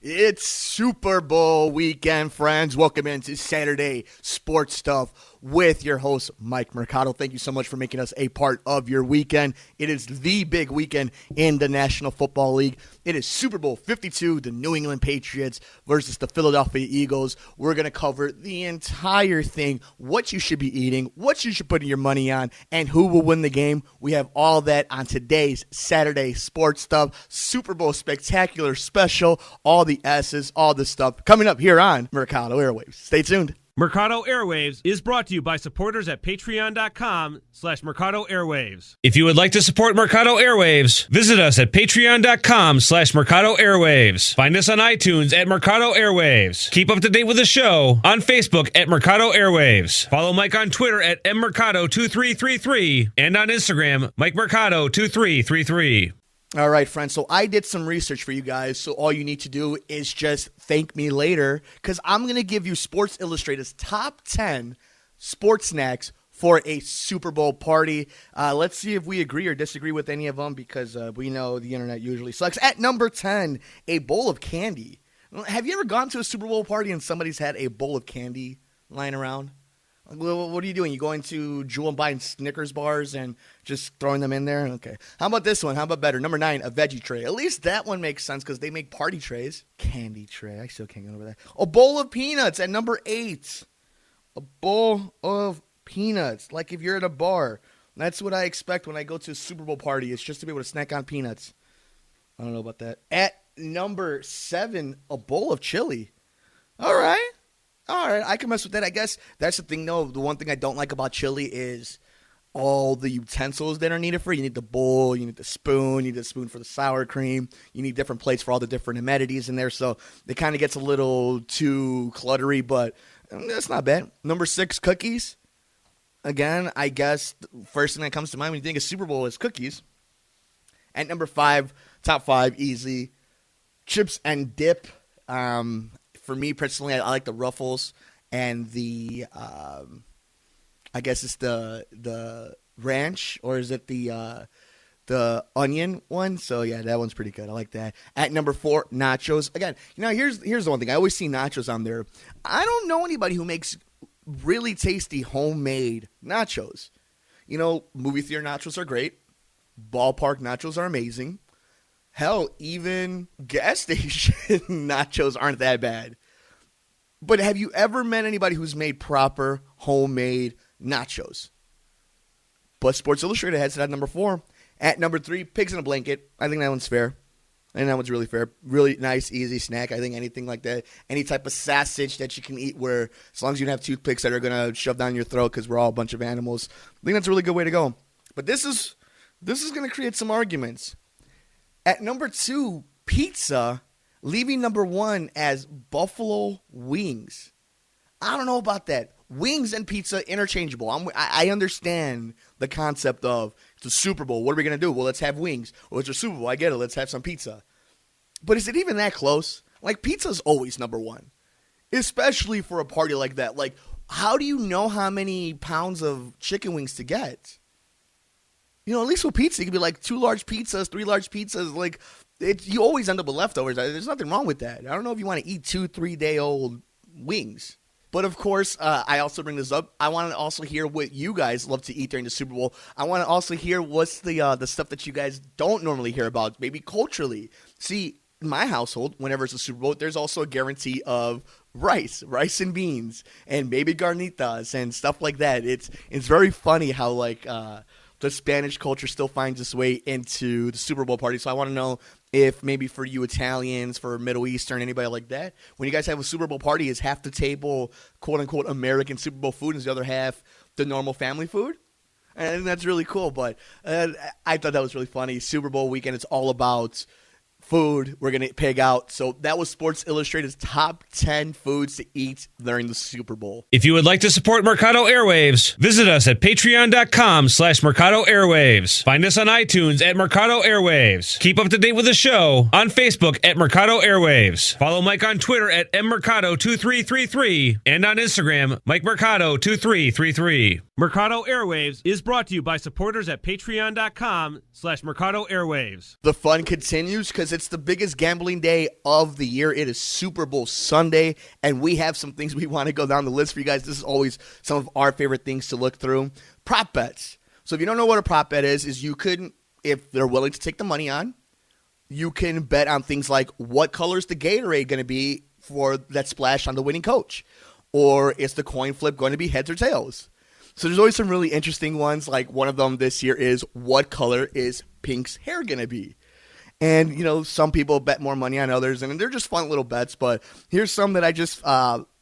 It's Super Bowl weekend, friends. Welcome into Saturday Sports Stuff with your host, Mike Mercado. Thank you so much for making us a part of your weekend. It is the big weekend in the National Football League. It is Super Bowl 52, the New England Patriots versus the Philadelphia Eagles. We're going to cover the entire thing, what you should be eating, what you should put your money on, and who will win the game. We have all that on today's Saturday Sports Stuff. Super Bowl Spectacular Special, all the S's, all the stuff coming up here on Mercado Airwaves. Stay tuned. Mercado Airwaves is brought to you by supporters at patreon.com/Mercado Airwaves. If you would like to support Mercado Airwaves, visit us at patreon.com/Mercado Airwaves. Find us on iTunes at Mercado Airwaves. Keep up to date with the show on Facebook at Mercado Airwaves. Follow Mike on Twitter at mmercado2333 and on Instagram, MikeMercado2333. All right, friends, so I did some research for you guys, so all you need to do is just thank me later, because I'm going to give you Sports Illustrated's top 10 sports snacks for a Super Bowl party. Let's see if we agree or disagree with any of them, because we know the internet usually sucks. At number 10, a bowl of candy. Have you ever gone to a Super Bowl party and somebody's had a bowl of candy lying around? What are you doing? You going to Jewel and buying Snickers bars and just throwing them in there? Okay. How about this one? How about better? Number 9, a veggie tray. At least that one makes sense because they make party trays. Candy tray. I still can't get over that. A bowl of peanuts at number 8. A bowl of peanuts. Like if you're at a bar. That's what I expect when I go to a Super Bowl party. It's just to be able to snack on peanuts. I don't know about that. At number 7, a bowl of chili. All right. All right, I can mess with that. I guess that's the thing, though. The one thing I don't like about chili is all the utensils that are needed for it. You need the bowl, you need the spoon, you need the spoon for the sour cream. You need different plates for all the different amenities in there. So it kind of gets a little too cluttery, but that's not bad. Number 6, cookies. Again, I guess the first thing that comes to mind when you think of Super Bowl is cookies. At number 5, top 5, easy, chips and dip. For me personally, I like the Ruffles and the, I guess it's the ranch, or is it the onion one? So yeah, that one's pretty good. I like that. At number 4, nachos. Again, here's the one thing. I always see nachos on there. I don't know anybody who makes really tasty homemade nachos. Movie theater nachos are great. Ballpark nachos are amazing. Hell, even gas station nachos aren't that bad. But have you ever met anybody who's made proper homemade nachos? But Sports Illustrated has it at number 4. At number 3, pigs in a blanket. I think that one's fair. I think that one's really fair. Really nice, easy snack. I think anything like that, any type of sausage that you can eat where as long as you don't have toothpicks that are going to shove down your throat because we're all a bunch of animals, I think that's a really good way to go. But this is going to create some arguments. At number 2, pizza, leaving number 1 as buffalo wings. I don't know about that. Wings and pizza, interchangeable. I understand the concept of it's a Super Bowl. What are we going to do? Well, let's have wings. Well, it's a Super Bowl. I get it. Let's have some pizza. But is it even that close? Like, pizza's always number 1, especially for a party like that. Like, how do you know how many pounds of chicken wings to get? At least with pizza, it could be like 2 large pizzas, 3 large pizzas. Like, you always end up with leftovers. There's nothing wrong with that. I don't know if you want to eat 2-3-day-old wings. But, of course, I also bring this up. I want to also hear what you guys love to eat during the Super Bowl. I want to also hear what's the stuff that you guys don't normally hear about, maybe culturally. See, in my household, whenever it's a Super Bowl, there's also a guarantee of rice and beans, and baby carnitas and stuff like that. It's very funny how, the Spanish culture still finds its way into the Super Bowl party. So I want to know if maybe for you Italians, for Middle Eastern, anybody like that, when you guys have a Super Bowl party, is half the table quote-unquote American Super Bowl food and is the other half the normal family food? And I think that's really cool. But I thought that was really funny. Super Bowl weekend, it's all about food. We're going to pig out. So that was Sports Illustrated's top 10 foods to eat during the Super Bowl. If you would like to support Mercado Airwaves, visit us at patreon.com/Mercado Airwaves. Find us on iTunes at Mercado Airwaves. Keep up to date with the show on Facebook at Mercado Airwaves. Follow Mike on Twitter at mmercado2333 and on Instagram, MikeMercado2333. Mercado Airwaves is brought to you by supporters at patreon.com/Mercado Airwaves. The fun continues because it's the biggest gambling day of the year. It is Super Bowl Sunday, and we have some things we want to go down the list for you guys. This is always some of our favorite things to look through. Prop bets. So if you don't know what a prop bet is you could, if they're willing to take the money on, you can bet on things like what color is the Gatorade going to be for that splash on the winning coach, or is the coin flip going to be heads or tails? So there's always some really interesting ones. Like one of them this year is what color is Pink's hair going to be? And, some people bet more money on others, and they're just fun little bets. But here's some that I just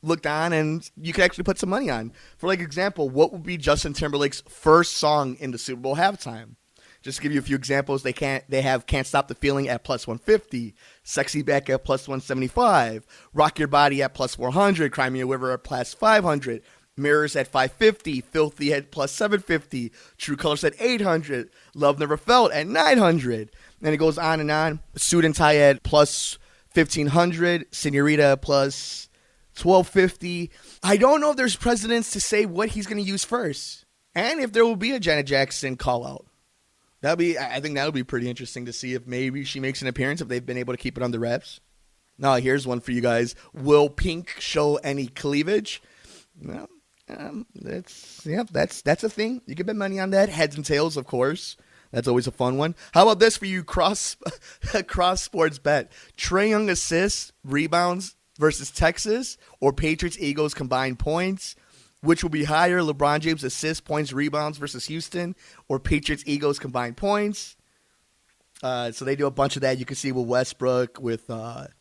looked on, and you can actually put some money on. For example, what would be Justin Timberlake's first song in the Super Bowl halftime? Just to give you a few examples, they have Can't Stop the Feeling at plus 150, Sexy Back at plus 175, Rock Your Body at plus 400, Cry Me a River at plus 500, Mirrors at 550, Filthy at plus 750, True Colors at 800, Love Never Felt at 900. And it goes on and on. Suit and Tie at plus 1500, Senorita plus 1250. I don't know if there's precedents to say what he's going to use first, and if there will be a Janet Jackson call out. I think that would be pretty interesting to see if maybe she makes an appearance, if they've been able to keep it under wraps. Now, here's one for you guys. Will Pink show any cleavage? Well, that's a thing. You can bet money on that. Heads and tails, of course. That's always a fun one. How about this for you, cross sports bet? Trae Young assists, rebounds versus Texas, or Patriots Eagles combined points. Which will be higher, LeBron James assists, points, rebounds versus Houston, or Patriots Eagles combined points? So they do a bunch of that. You can see with Westbrook, with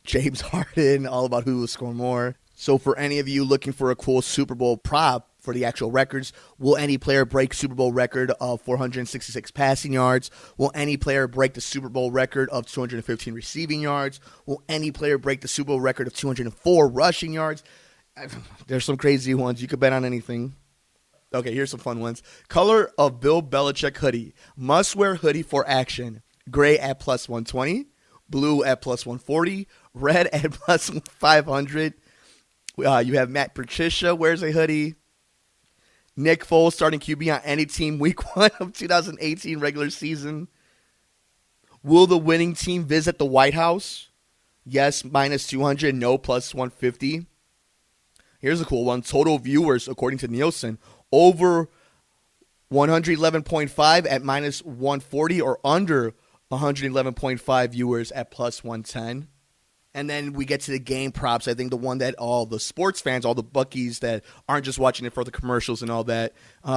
James Harden, all about who will score more. So for any of you looking for a cool Super Bowl prop for the actual records, will any player break Super Bowl record of 466 passing yards? Will any player break the Super Bowl record of 215 receiving yards? Will any player break the Super Bowl record of 204 rushing yards? There's some crazy ones. You could bet on anything. Okay, here's some fun ones. Color of Bill Belichick hoodie. Must-wear hoodie for action. Gray at plus 120. Blue at plus 140. Red at plus 500. You have Matt Patricia wears a hoodie. Nick Foles starting QB on any team week 1 of 2018 regular season. Will the winning team visit the White House? Yes, minus 200. No, plus 150. Here's a cool one. Total viewers, according to Nielsen, over 111.5 at minus 140, or under 111.5 viewers at plus 110. And then we get to the game props. I think the one that all the sports fans, all the bookies that aren't just watching it for the commercials and all that,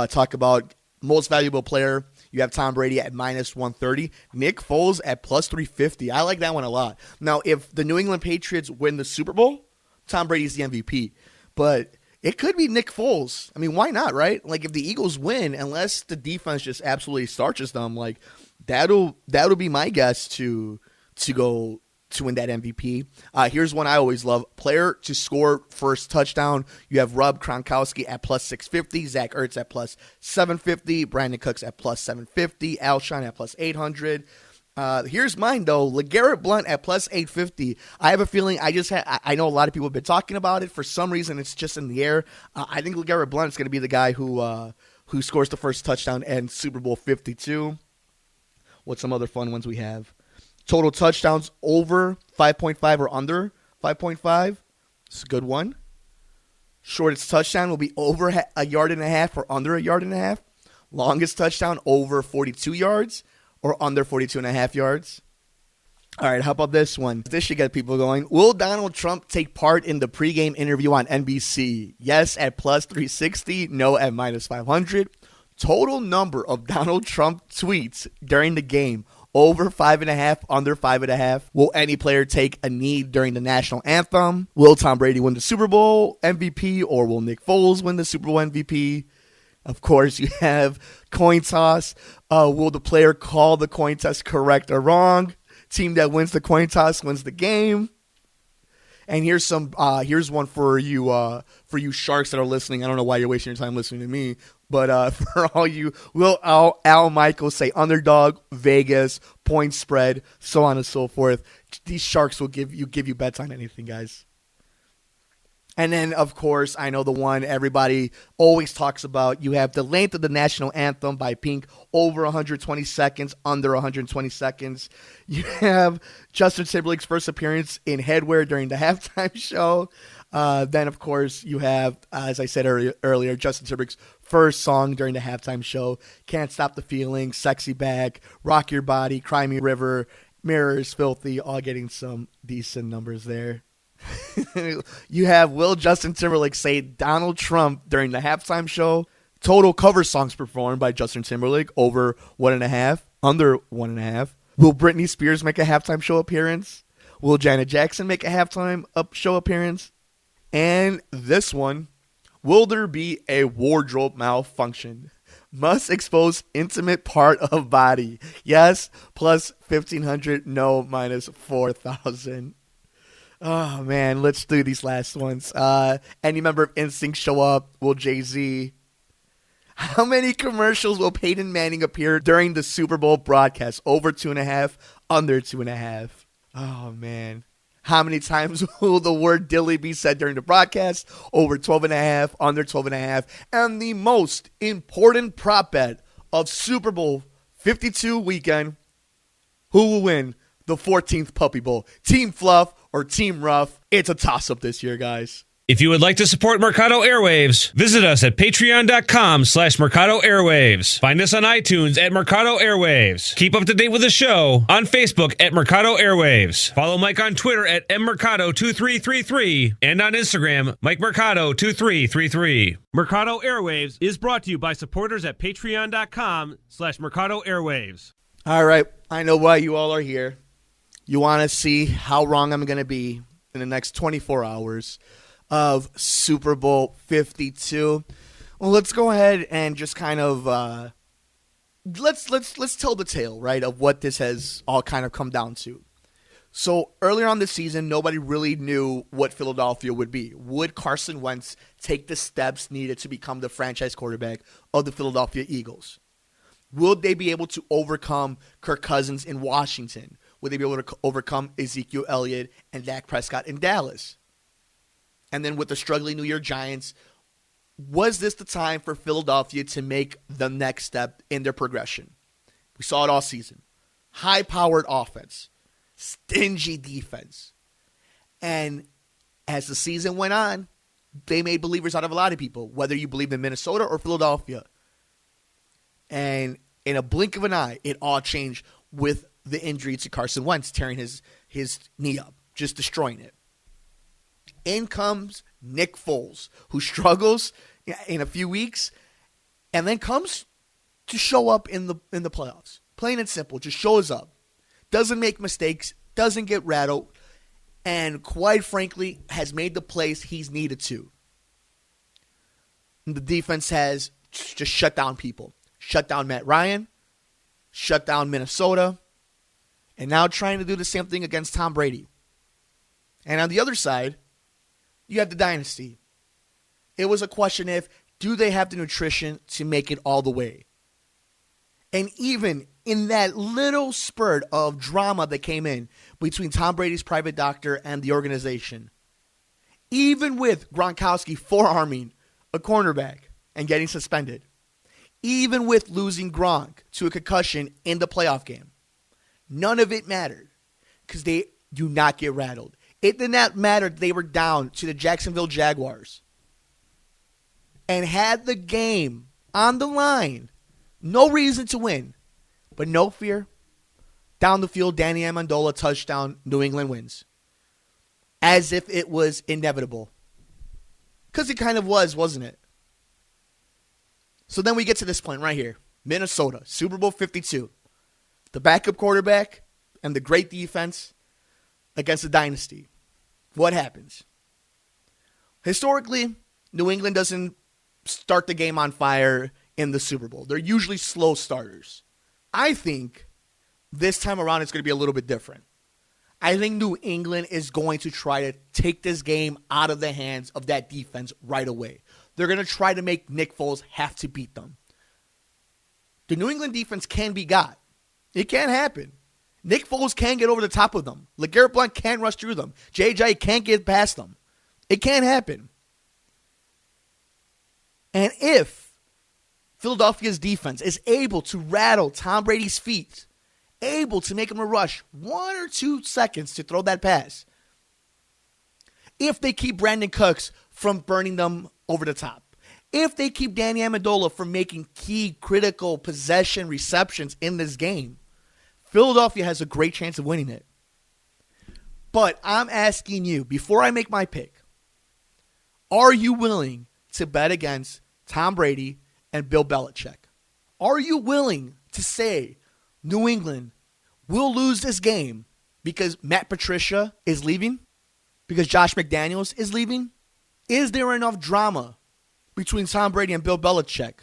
talk about. Most valuable player, you have Tom Brady at minus 130. Nick Foles at plus 350. I like that one a lot. Now, if the New England Patriots win the Super Bowl, Tom Brady's the MVP. But it could be Nick Foles. I mean, why not, right? If the Eagles win, unless the defense just absolutely starches them, that'll be my guess to go to win that MVP. Here's one I always love. Player to score first touchdown. You have Rob Gronkowski at plus 650. Zach Ertz at plus 750. Brandon Cooks at plus 750. Alshon at plus 800. Here's mine, though. LeGarrette Blount at plus 850. I have a feeling I know a lot of people have been talking about it. For some reason, it's just in the air. I think LeGarrette Blount is going to be the guy who scores the first touchdown and Super Bowl 52. What's some other fun ones we have? Total touchdowns over 5.5 or under 5.5. It's a good one. Shortest touchdown will be over a yard and a half or under a yard and a half. Longest touchdown over 42 yards. Or under 42.5 yards. All right, how about this one? This should get people going. Will Donald Trump take part in the pregame interview on NBC? Yes, at plus 360. No, at minus 500. Total number of Donald Trump tweets during the game. Over 5.5, under 5.5. Will any player take a knee during the national anthem? Will Tom Brady win the Super Bowl MVP? Or will Nick Foles win the Super Bowl MVP? Of course, you have coin toss. Will the player call the coin toss correct or wrong? Team that wins the coin toss wins the game. And here's one for you sharks that are listening. I don't know why you're wasting your time listening to me, but for all you, will Al Michaels say underdog, Vegas, point spread, so on and so forth. These sharks will give you bets on anything, guys. And then, of course, I know the one everybody always talks about. You have the length of the national anthem by Pink, over 120 seconds, under 120 seconds. You have Justin Timberlake's first appearance in headwear during the halftime show. Then, of course, you have, as I said earlier, Justin Timberlake's first song during the halftime show, Can't Stop the Feeling, Sexy Back, Rock Your Body, Cry Me River, Mirrors, Filthy, all getting some decent numbers there. You have Will Justin Timberlake say Donald Trump during the halftime show. Total cover songs performed by Justin Timberlake, over 1.5, under 1.5. Will Britney Spears make a halftime show appearance? Will Janet Jackson make a halftime show appearance? And this one, will there be a wardrobe malfunction? Must expose intimate part of body. Yes, plus 1,500. No, minus 4,000. Oh, man, let's do these last ones. Any member of NSYNC show up? Will Jay-Z? How many commercials will Peyton Manning appear during the Super Bowl broadcast? Over 2.5, under 2.5. Oh, man. How many times will the word dilly be said during the broadcast? Over 12.5, under 12.5. And the most important prop bet of Super Bowl 52 weekend, who will win the 14th Puppy Bowl? Team Fluff or Team Rough? It's a toss-up this year, guys. If you would like to support Mercado Airwaves, visit us at patreon.com/Mercado Airwaves. Find us on iTunes at Mercado Airwaves. Keep up to date with the show on Facebook at Mercado Airwaves. Follow Mike on Twitter at mmercado2333 and on Instagram, MikeMercado2333. Mercado Airwaves is brought to you by supporters at patreon.com/Mercado Airwaves. All right, I know why you all are here. You want to see how wrong I'm going to be in the next 24 hours of Super Bowl 52. Well, let's go ahead and just kind of let's tell the tale, right, of what this has all kind of come down to. So earlier on this season, nobody really knew what Philadelphia would be. Would Carson Wentz take the steps needed to become the franchise quarterback of the Philadelphia Eagles? Will they be able to overcome Kirk Cousins in Washington? Will they be able to overcome Ezekiel Elliott and Dak Prescott in Dallas? And then with the struggling New York Giants, was this the time for Philadelphia to make the next step in their progression? We saw it all season. High-powered offense, stingy defense. And as the season went on, they made believers out of a lot of people, whether you believe in Minnesota or Philadelphia. And in a blink of an eye, it all changed with the injury to Carson Wentz, tearing his knee up, just destroying it. In comes Nick Foles, who struggles in a few weeks, and then comes to show up in the playoffs. Plain and simple, just shows up. Doesn't make mistakes, doesn't get rattled, and quite frankly, has made the plays he's needed to. And the defense has just shut down people. Shut down Matt Ryan, shut down Minnesota, and now trying to do the same thing against Tom Brady. And on the other side, you have the dynasty. It was a question of, do they have the nutrition to make it all the way? And even in that little spurt of drama that came in between Tom Brady's private doctor and the organization, even with Gronkowski forearming a cornerback and getting suspended, even with losing Gronk to a concussion in the playoff game, none of it mattered because they do not get rattled. It did not matter that they were down to the Jacksonville Jaguars and had the game on the line. No reason to win, but no fear. Down the field, Danny Amendola, touchdown, New England wins. As if it was inevitable. Because it kind of was, wasn't it? So then we get to this point right here. Minnesota, Super Bowl 52. The backup quarterback and the great defense against the dynasty. What happens? Historically, New England doesn't start the game on fire in the Super Bowl. They're usually slow starters. I think this time around it's going to be a little bit different. I think New England is going to try to take this game out of the hands of that defense right away. They're going to try to make Nick Foles have to beat them. The New England defense can be got. It can happen. Nick Foles can get over the top of them. LeGarrette Blount can rush through them. J.J. can't get past them. It can't happen. And if Philadelphia's defense is able to rattle Tom Brady's feet, able to make him a rush 1 or 2 seconds to throw that pass, if they keep Brandon Cooks from burning them over the top, if they keep Danny Amendola from making key critical possession receptions in this game, Philadelphia has a great chance of winning it. But I'm asking you, before I make my pick, are you willing to bet against Tom Brady and Bill Belichick? Are you willing to say New England will lose this game because Matt Patricia is leaving? Because Josh McDaniels is leaving? Is there enough drama between Tom Brady and Bill Belichick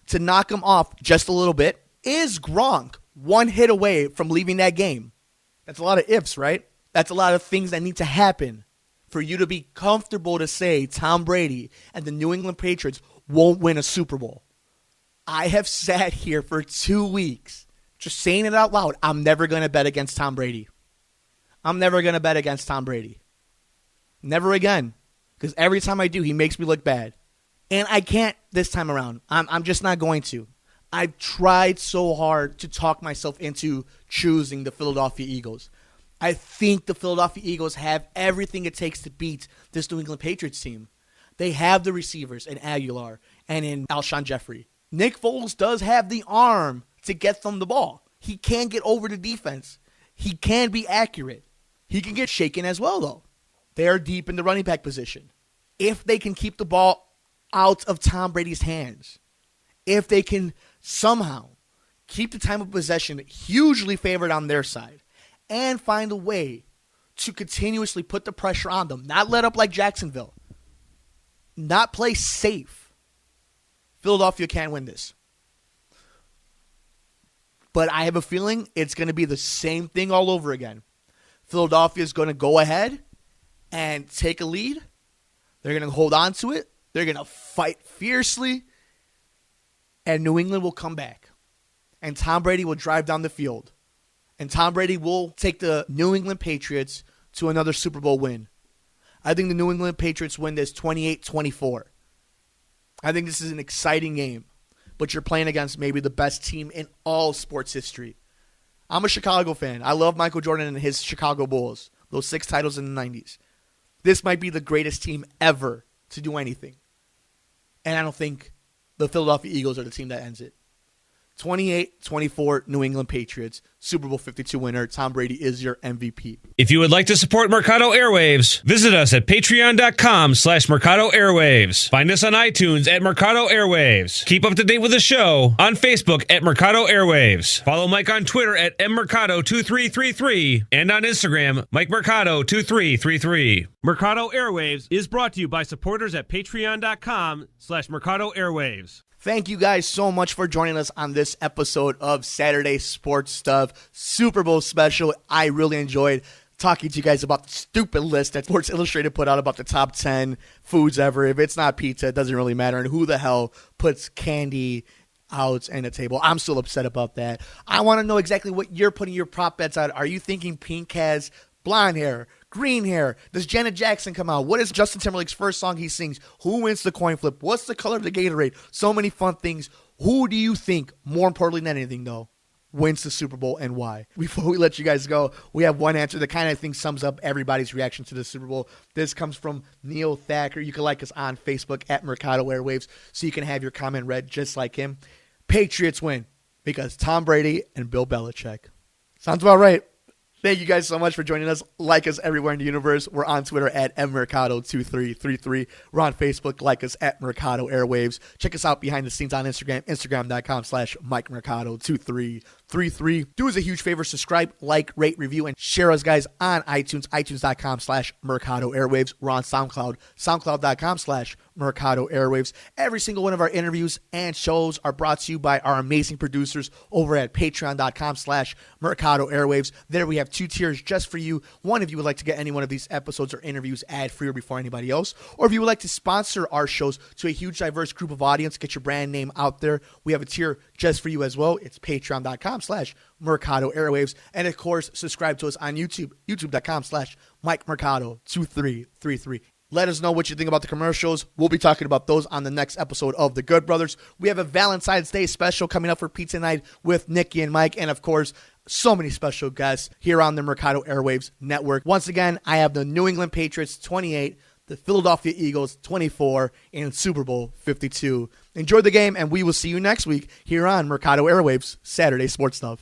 to knock him off just a little bit? Is Gronk one hit away from leaving that game? That's a lot of ifs, right? That's a lot of things that need to happen for you to be comfortable to say Tom Brady and the New England Patriots won't win a Super Bowl. I have sat here for 2 weeks just saying it out loud. I'm never going to bet against Tom Brady. I'm never going to bet against Tom Brady. Never again. Because every time I do, he makes me look bad. And I can't this time around. I'm just not going to. I've tried so hard to talk myself into choosing the Philadelphia Eagles. I think the Philadelphia Eagles have everything it takes to beat this New England Patriots team. They have the receivers in Aguilar and in Alshon Jeffrey. Nick Foles does have the arm to get them the ball. He can get over the defense. He can be accurate. He can get shaken as well, though. They are deep in the running back position. If they can keep the ball out of Tom Brady's hands, if they can somehow keep the time of possession hugely favored on their side, and find a way to continuously put the pressure on them, not let up like Jacksonville, not play safe, Philadelphia can win this. But I have a feeling it's going to be the same thing all over again. Philadelphia is going to go ahead and take a lead. They're going to hold on to it. They're going to fight fiercely. And New England will come back. And Tom Brady will drive down the field. And Tom Brady will take the New England Patriots to another Super Bowl win. I think the New England Patriots win this 28-24. I think this is an exciting game. But you're playing against maybe the best team in all sports history. I'm a Chicago fan. I love Michael Jordan and his Chicago Bulls. Those 6 titles in the 90s. This might be the greatest team ever to do anything. And I don't think the Philadelphia Eagles are the team that ends it. 28-24 New England Patriots, Super Bowl 52 winner. Tom Brady is your MVP. If you would like to support Mercado Airwaves, visit us at patreon.com/Mercado Airwaves. Find us on iTunes at Mercado Airwaves. Keep up to date with the show on Facebook at Mercado Airwaves. Follow Mike on Twitter at mmercado2333 and on Instagram, MikeMercado2333. Mercado Airwaves is brought to you by supporters at patreon.com/Mercado Airwaves. Thank you guys so much for joining us on this episode of Saturday Sports Stuff Super Bowl special. I really enjoyed talking to you guys about the stupid list that Sports Illustrated put out about the top 10 foods ever. If it's not pizza, it doesn't really matter. And who the hell puts candy out in a table? I'm still upset about that. I want to know exactly what you're putting your prop bets on. Are you thinking Pink has blonde hair, green hair? Does Janet Jackson come out? What is Justin Timberlake's first song he sings? Who wins the coin flip? What's the color of the Gatorade? So many fun things. Who do you think, more importantly than anything though, wins the Super Bowl and why? Before we let you guys go, we have one answer that kind of I think sums up everybody's reaction to the Super Bowl. This comes from Neil Thacker. You can like us on Facebook at Mercado Airwaves so you can have your comment read just like him. Patriots win because Tom Brady and Bill Belichick. Sounds about right. Thank you guys so much for joining us. Like us everywhere in the universe. We're on Twitter at mmercado2333. We're on Facebook. Like us at Mercado Airwaves. Check us out behind the scenes on Instagram, instagram.com/MikeMercado2333. Do us a huge favor. Subscribe, like, rate, review, and share us guys on iTunes, itunes.com/Mercado Airwaves. We're on SoundCloud, soundcloud.com/Mercado Airwaves. Every single one of our interviews and shows are brought to you by our amazing producers over at patreon.com/Mercado Airwaves. There we have 2 tiers just for you. One, if you would like to get any one of these episodes or interviews ad-free or before anybody else, or if you would like to sponsor our shows to a huge diverse group of audience, get your brand name out there, we have a tier just for you as well. It's patreon.com/Mercado Airwaves. And of course, subscribe to us on YouTube, youtube.com/MikeMercado2333. Let us know what you think about the commercials. We'll be talking about those on the next episode of The Good Brothers. We have a Valentine's Day special coming up for Pizza Night with Nikki and Mike. And, of course, so many special guests here on the Mercado Airwaves Network. Once again, I have the New England Patriots 28, the Philadelphia Eagles 24, and Super Bowl 52. Enjoy the game, and we will see you next week here on Mercado Airwaves Saturday Sports Stuff.